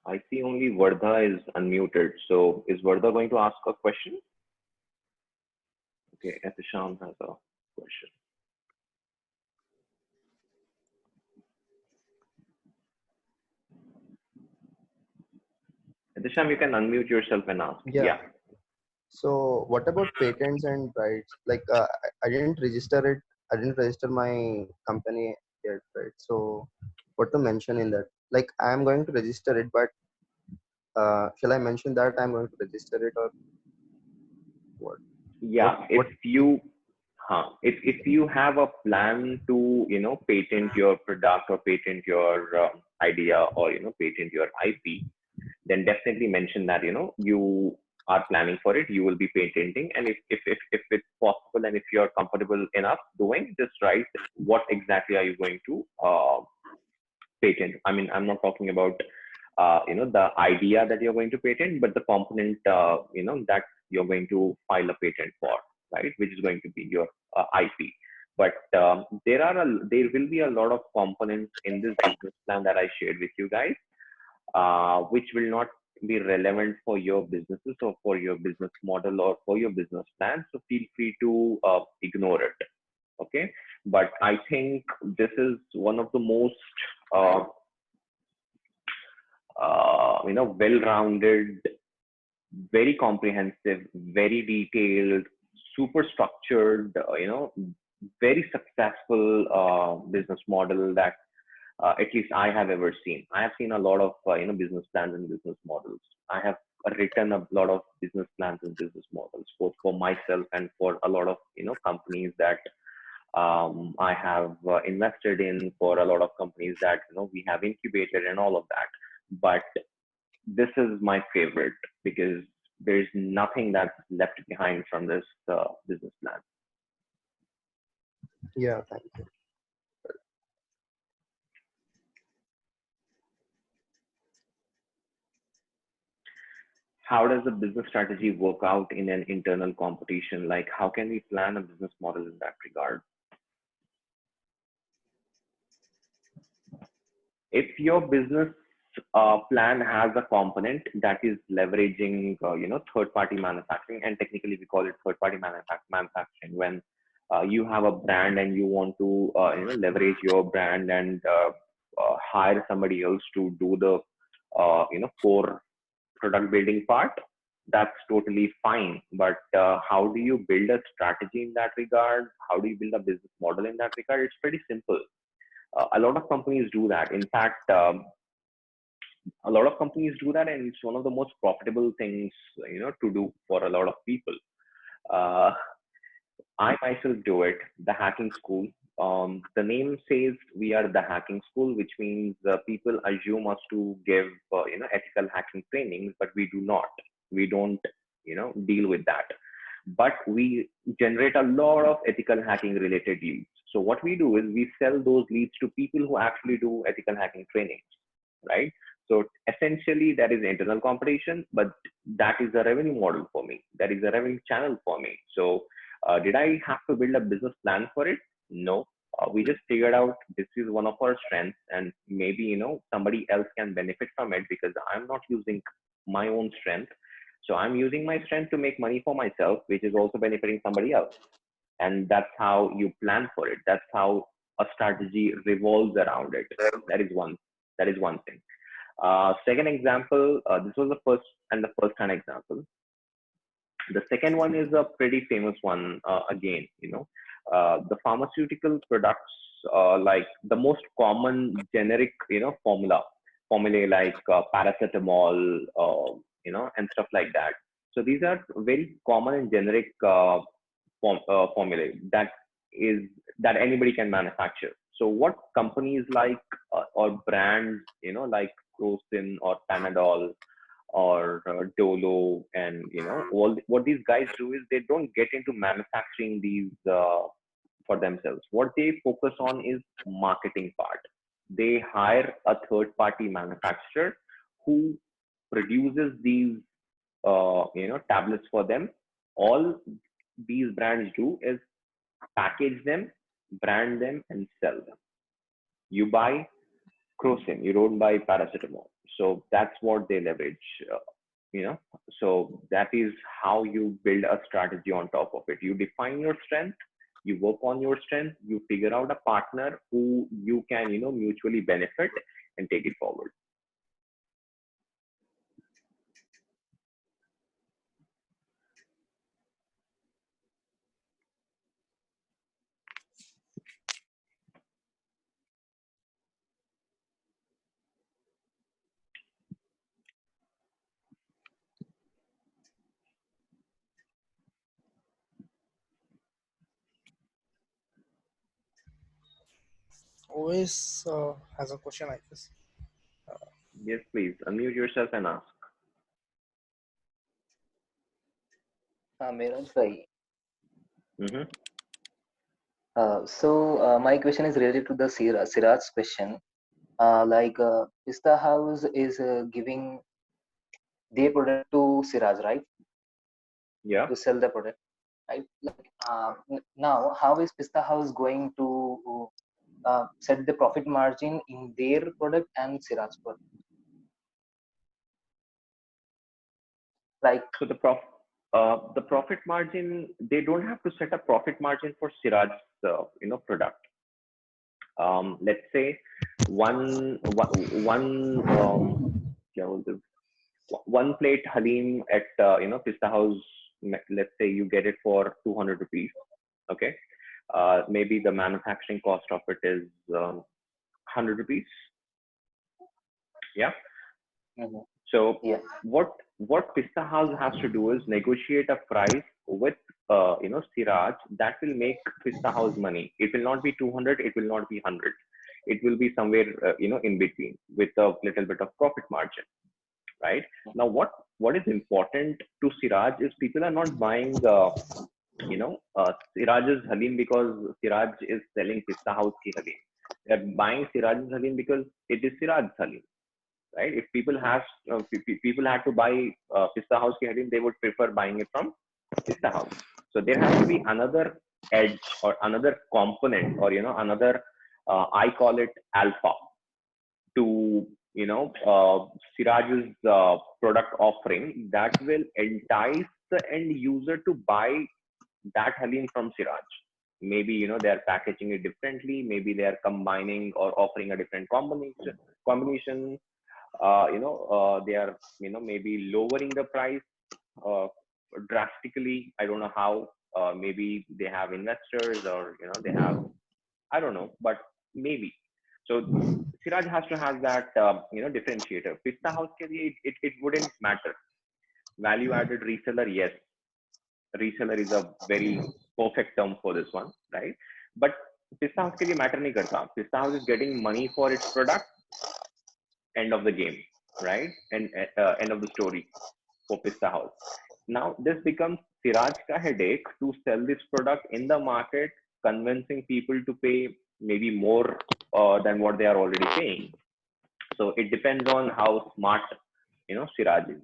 I see only Vardha is unmuted. So is Vardha going to ask a question? Okay, Etisham has a question. Etisham, you can unmute yourself and ask. Yeah. Yeah. So what about patents and rights? Like I didn't register it. I didn't register my company yet, right? So what to mention in that? Like I am going to register it, but shall I mention that I'm going to register it or what? What? Yeah. What? If you have a plan to, patent your product or patent your idea or, patent your IP, then definitely mention that, you are planning for it, you will be patenting. And if it's possible and if you're comfortable enough doing, just write what exactly are you going to patent. I mean, I'm not talking about, the idea that you're going to patent, but the component, that you're going to file a patent for, right? Which is going to be your IP. But there will be a lot of components in this business plan that I shared with you guys, which will not be relevant for your businesses or for your business model or for your business plan. So feel free to ignore it. Okay. But I think this is one of the most, uh, well-rounded, very comprehensive, very detailed, super structured, very successful business model that at least I have ever seen. I have seen a lot of business plans and business models. I have written a lot of business plans and business models, both for myself and for a lot of companies that I have invested in, for a lot of companies that we have incubated and all of that. But this is my favorite because there's nothing that's left behind from this business plan. Yeah. Thank you. How does the business strategy work out in an internal competition? Like, how can we plan a business model in that regard? If your business plan has a component that is leveraging, third party manufacturing, and technically we call it third party manufacturing, when you have a brand and you want to, leverage your brand and hire somebody else to do the, core product building part, that's totally fine. But how do you build a strategy in that regard? How do you build a business model in that regard? It's pretty simple. A lot of companies do that. In fact, a lot of companies do that, and it's one of the most profitable things to do for a lot of people. Uh, I myself do it. The hacking school. The name says we are the hacking school, which means people assume us to give ethical hacking trainings, but we do not. We don't deal with that. But we generate a lot of ethical hacking related leads. So what we do is we sell those leads to people who actually do ethical hacking trainings, right? So essentially, that is internal competition, but that is a revenue model for me. That is a revenue channel for me. So did I have to build a business plan for it? No. We just figured out this is one of our strengths, and maybe somebody else can benefit from it because I'm not using my own strength. So I'm using my strength to make money for myself, which is also benefiting somebody else. And that's how you plan for it. That's how a strategy revolves around it. That is one. That is one thing. Second example, this was the first hand example. The second one is a pretty famous one. Again, the pharmaceutical products, like the most common generic, formulae like paracetamol, and stuff like that. So these are very common and generic formulae is that anybody can manufacture. So what companies like or brands, like Crocin or Panadol or Dolo, and what these guys do is they don't get into manufacturing these for themselves. What they focus on is marketing part. They hire a third party manufacturer who produces these tablets for them. All these brands do is package them, brand them, and sell them. You buy Crocin, you don't buy paracetamol. So that's what they leverage. You know, so that is how you build a strategy on top of it. You define your strength, you work on your strength, you figure out a partner who you can, mutually benefit and take it forward. Always has a question like this. Yes, please unmute yourself and ask. Meraj Faheem. Mm-hmm. My question is related to the Siraj's question. Pista House is giving their product to Siraj, right? Yeah. To sell the product, right? Now, how is Pista House going to set the profit margin in their product and Siraj product? Like, So the profit margin, they don't have to set a profit margin for Siraj's product. Let's say क्या बोलते हैं, one plate halim at Pista House. Let's say you get it for 200 rupees. Okay, maybe the manufacturing cost of it is 100 rupees. Yeah. mhm, So yeah, what Pista House has to do is negotiate a price with Siraj that will make Pista House money. It will not be 200. It will not be 100. It will be somewhere in between with a little bit of profit margin, right? Now what is important to Siraj is people are not buying Siraj's Halim because Siraj is selling Pista House ki Halim. They're buying Siraj's Halim because it is Siraj's Halim, right? If people had to buy Pista House ki Halim, they would prefer buying it from Pista House. So there has to be another edge or another component or another I call it alpha to Siraj's product offering that will entice the end user to buy that Halim from Siraj. Maybe they are packaging it differently. Maybe they are combining or offering a different combination. They are maybe lowering the price uh, drastically. I don't know how. Maybe they have investors or they have, I don't know, but maybe. So Siraj has to have that differentiator. Pista House ke liye it wouldn't matter. Value added reseller, yes, reseller is a very perfect term for this one, right? But Pista House ke liye matter nahi karta. Pista House is getting money for its product. End of the game, right? And end of the story for Pista House. Now this becomes Siraj ka headache to sell this product in the market, convincing people to pay maybe more than what they are already paying. So it depends on how smart Siraj is.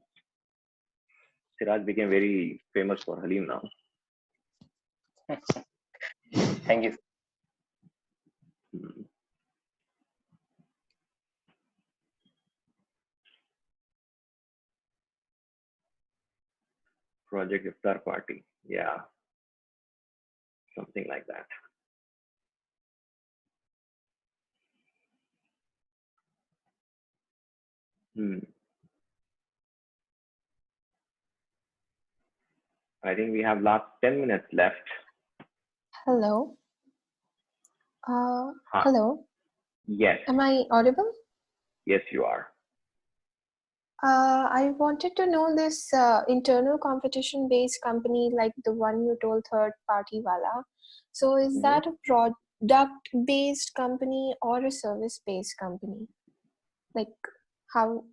Siraj became very famous for Halim now. thank you. Hmm. Project Iftar Party, yeah, something like that. Hmm. I think we have last 10 minutes left. Hello. Huh. Hello. Yes, Am I audible? yes, you are. I wanted to know this internal competition-based company, like the one you told third party wala. So is Hmm. that a product-based company or a service-based company? Like how,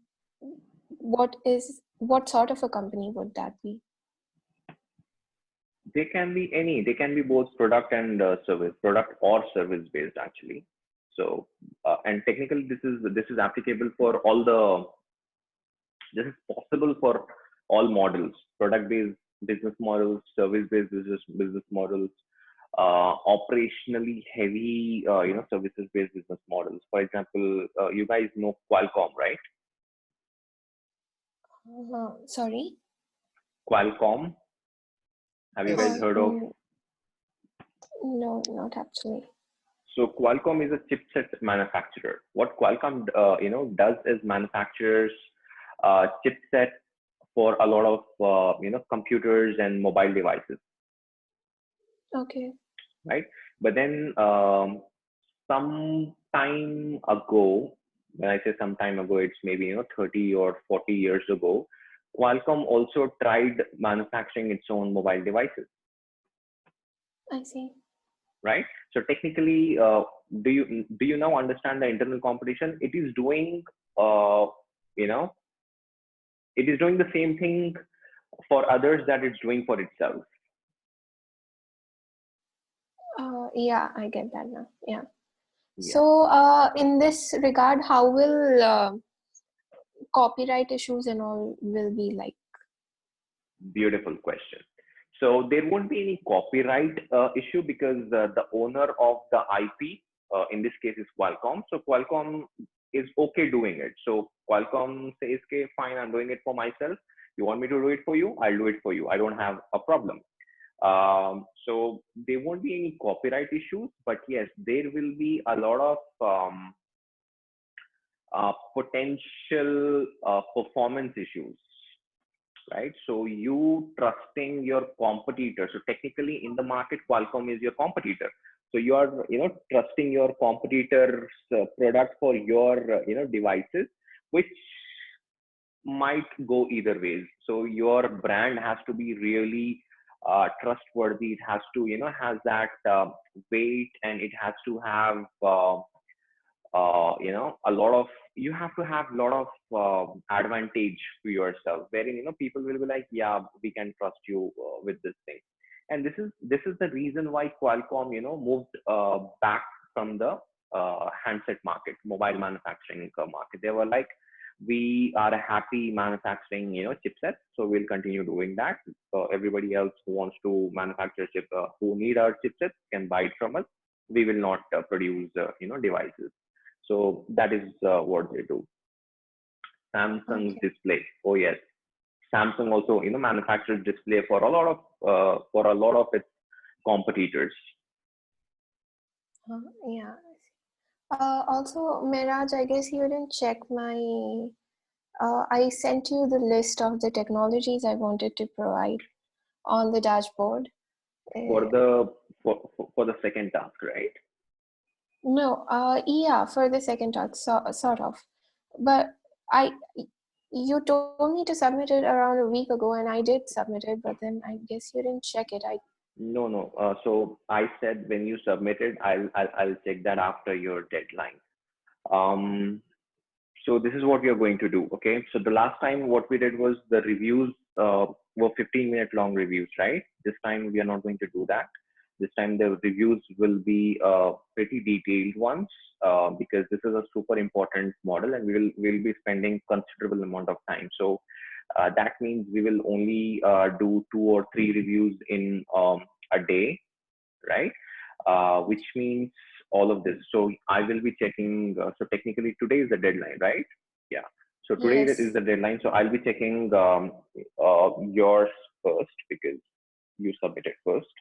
what sort of a company would that be? They can be any. They can be both product and service, product or service based actually. So and technically this is applicable for all the. This is possible for all models: product based business models, service based business models, operationally heavy services based business models. For example, you guys know Qualcomm, right? Sorry. Qualcomm. Have you guys Yes. heard of? No, not actually. So Qualcomm is a chipset manufacturer. What Qualcomm does is manufactures chipset for a lot of computers and mobile devices, Okay. right? But then some time ago, when I say some time ago, it's maybe 30 or 40 years ago, Qualcomm also tried manufacturing its own mobile devices, I see. right? So technically, do you now understand the internal competition? It is doing you know it is doing the same thing for others that it's doing for itself. Yeah, I get that now. Yeah. Yeah, So, in this regard, how will copyright issues and all will be like? beautiful question. So there won't be any copyright issue because the owner of the IP, in this case, is Qualcomm. So Qualcomm is okay doing it. So Qualcomm says, "Okay, fine, I'm doing it for myself. You want me to do it for you? I'll do it for you. I don't have a problem." So there won't be any copyright issues, but yes, there will be a lot of potential performance issues, right? So you trusting your competitor. So technically in the market, Qualcomm is your competitor. So you are, trusting your competitor's product for your, devices, which might go either ways. So your brand has to be really trustworthy. It has to, has that weight, and it has to have a lot of, you have to have a lot of advantage to yourself, wherein people will be like, yeah, we can trust you with this thing. And this is the reason why Qualcomm moved back from the handset market, mobile manufacturing market. They were like, we are happy manufacturing chipsets, so we'll continue doing that. So everybody else who wants to manufacture chip, who need our chipsets, can buy it from us. We will not produce devices. So that is what they do. Samsung's Okay. display. Oh yes, Samsung also manufactures display for a lot of its competitors. Yeah. Also, Miraj, I guess you didn't check my. I sent you the list of the technologies I wanted to provide on the dashboard. For Uh, the for the second task, right? no, yeah, for the second talk, sort of. But I, you told me to submit it around a week ago, and I did submit it, but then I guess you didn't check it. No. So I said when you submitted, I'll check that after your deadline. Um, so this is what we are going to do. Okay. So the last time what we did was the reviews were 15-minute long reviews, right? This time we are not going to do that. This time the reviews will be pretty detailed ones because this is a super important model, and we'll be spending considerable amount of time. So that means we will only do 2 or 3 reviews in a day, right? Which means all of this. So I will be checking. So technically today is the deadline, right? Yeah. So today is Yes. the deadline. So I'll be checking yours first because you submitted first,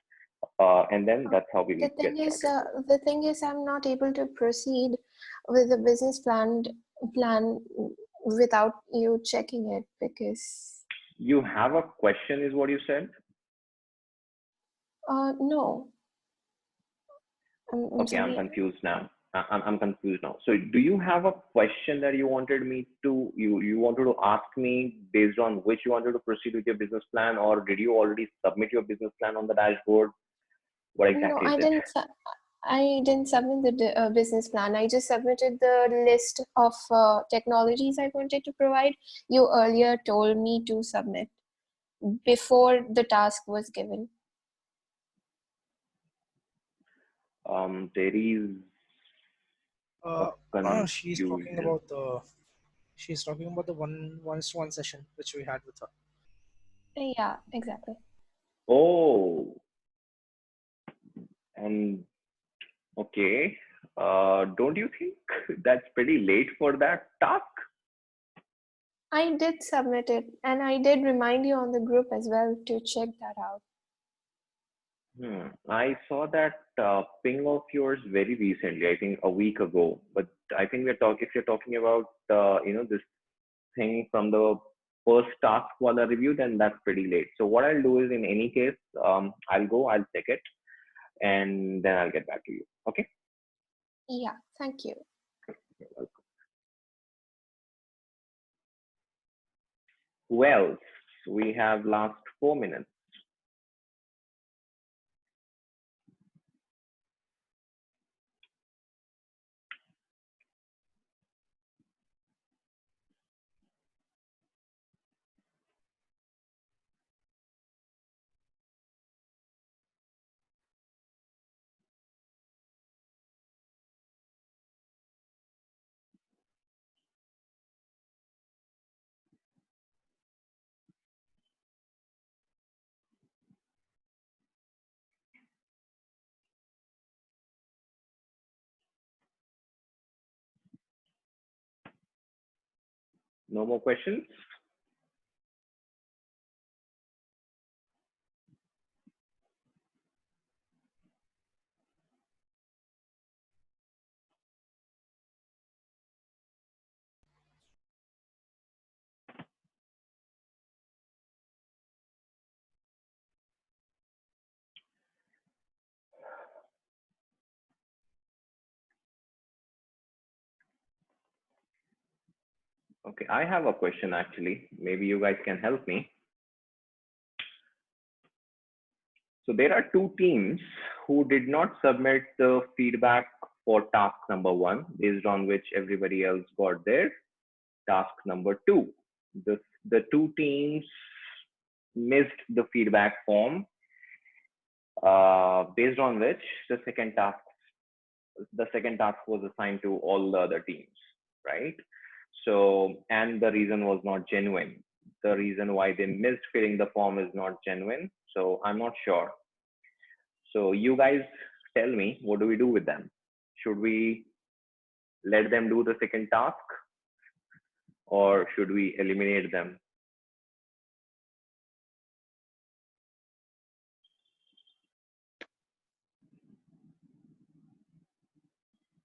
and then that's how we will get started. The thing is, I'm not able to proceed with the business plan without you checking it because, You have a question, is what you said? no, I'm Okay, I'm sorry. confused now. I'm confused now. So do you have a question that you wanted me to, you wanted to ask me based on which you wanted to proceed with your business plan, or did you already submit your business plan on the dashboard? What No, exactly is it? I didn't submit the business plan. I just submitted the list of technologies I wanted to provide. You earlier told me to submit before the task was given. There is a She's talking confusion. about the one-to-one session which we had with her. Yeah, exactly. Oh, and okay. Don't you think that's pretty late for that task? I did submit it, and I did remind you on the group as well to check that out. I saw that ping of yours very recently, I think a week ago. But I think if you're talking about this thing from the first task wala review, then that's pretty late. So what I'll do is, in any case, I'll check it, and then I'll get back to you. Okay. Yeah, thank you. You're welcome. Who else? We have last 4 minutes. No more questions? Okay, I have a question actually. Maybe you guys can help me. So there are two teams who did not submit the feedback for task number 1, based on which everybody else got their task number 2. The two teams missed the feedback form, based on which the second task was assigned to all the other teams, right? So, and the reason was not genuine. The reason why they missed filling the form is not genuine. So I'm not sure. So you guys tell me, what do we do with them? Should we let them do the second task, or should we eliminate them?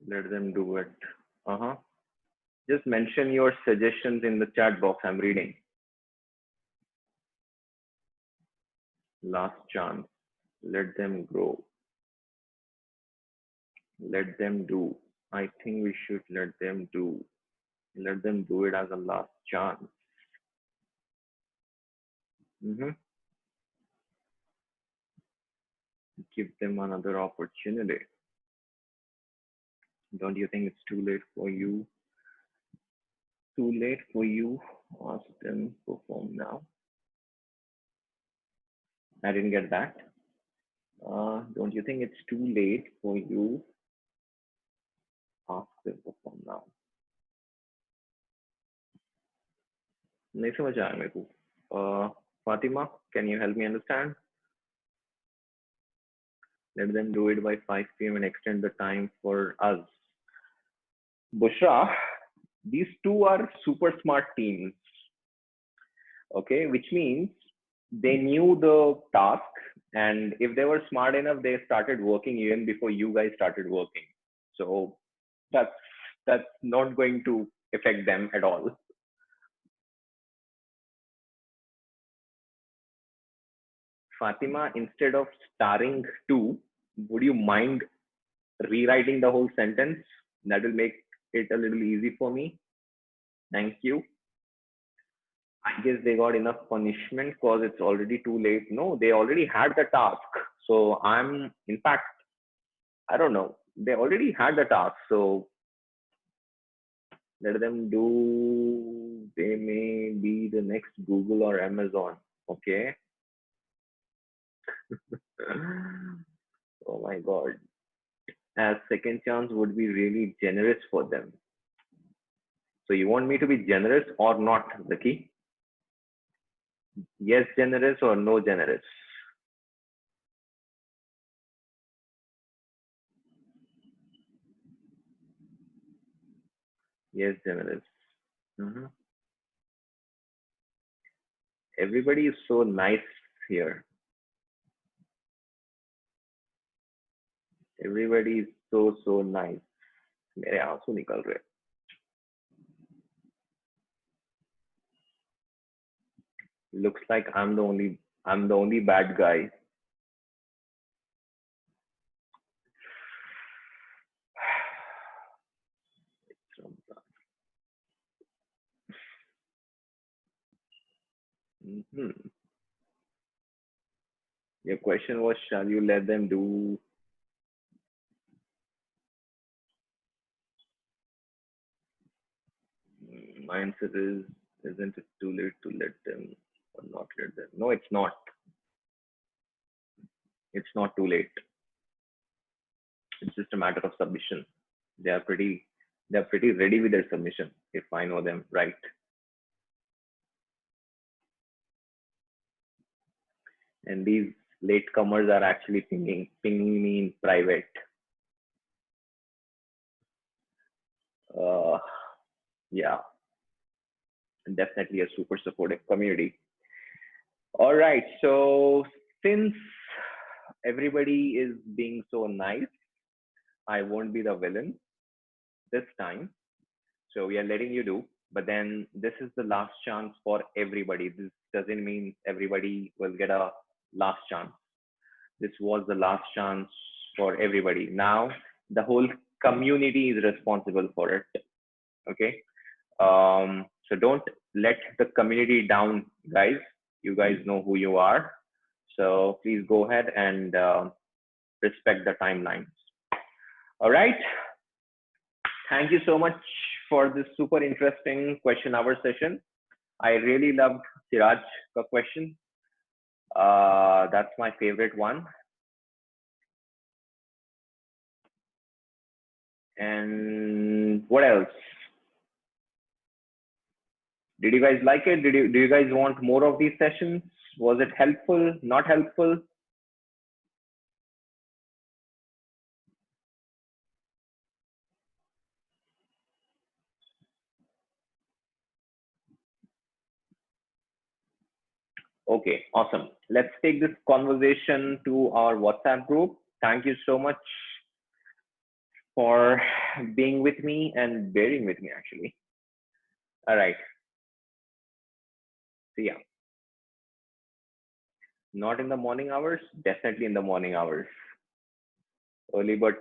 Let them do it. Just mention your suggestions in the chat box. I'm reading. Last chance. Let them grow. Let them do. I think we should let them do. Let them do it as a last chance. Give them another opportunity. Don't you think it's too late for you? Too late for you? Ask them, perform now. I didn't get that. Don't you think it's too late for you? Ask them, perform now. नहीं समझ आया मेरे को. Fatima, can you help me understand? Let them do it by 5 p.m. and extend the time for us. Bushra, these two are super smart teams. Okay, which means they knew the task, and if they were smart enough, they started working even before you guys started working. So that's not going to affect them at all. Fatima, instead of starring 2, would you mind rewriting the whole sentence? That will make it a little easy for me. Thank you. I guess they got enough punishment because it's already too late. No, they already had the task. So in fact, I don't know. They already had the task. So let them do. They may be the next Google or Amazon. Okay. Oh my God. As second chance would be really generous for them. So you want me to be generous or not, Zaki? Yes, generous or no generous? Yes, generous. Everybody is so nice here. Everybody is so nice. मेरे आंसू निकल रहे. Looks like I'm the only bad guy. Your question was, shall you let them do? My answer is, isn't it too late to let them or not let them? No, it's not. It's not too late. It's just a matter of submission. They're pretty ready with their submission, if I know them right. And these latecomers are actually pinging me in private. Yeah, definitely a super supportive community. All right, so since everybody is being so nice, I won't be the villain this time. So we are letting you do, but then this is the last chance for everybody. This doesn't mean everybody will get a last chance. This was the last chance for everybody. Now the whole community is responsible for it. Okay. So don't let the community down, guys. You guys know who you are. So please go ahead and respect the timelines. All right. Thank you so much for this super interesting question hour session. I really loved Siraj's question. That's my favorite one. And what else? Did you guys like it? Do you guys want more of these sessions? Was it helpful? Not helpful? Okay, awesome. Let's take this conversation to our WhatsApp group. Thank you so much for being with me and bearing with me, actually. All right. See ya. Not in the morning hours, definitely in the morning hours. Early bird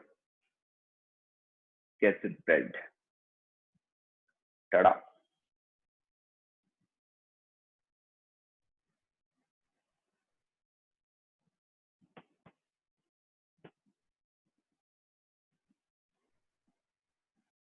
gets its bread. Ta-da.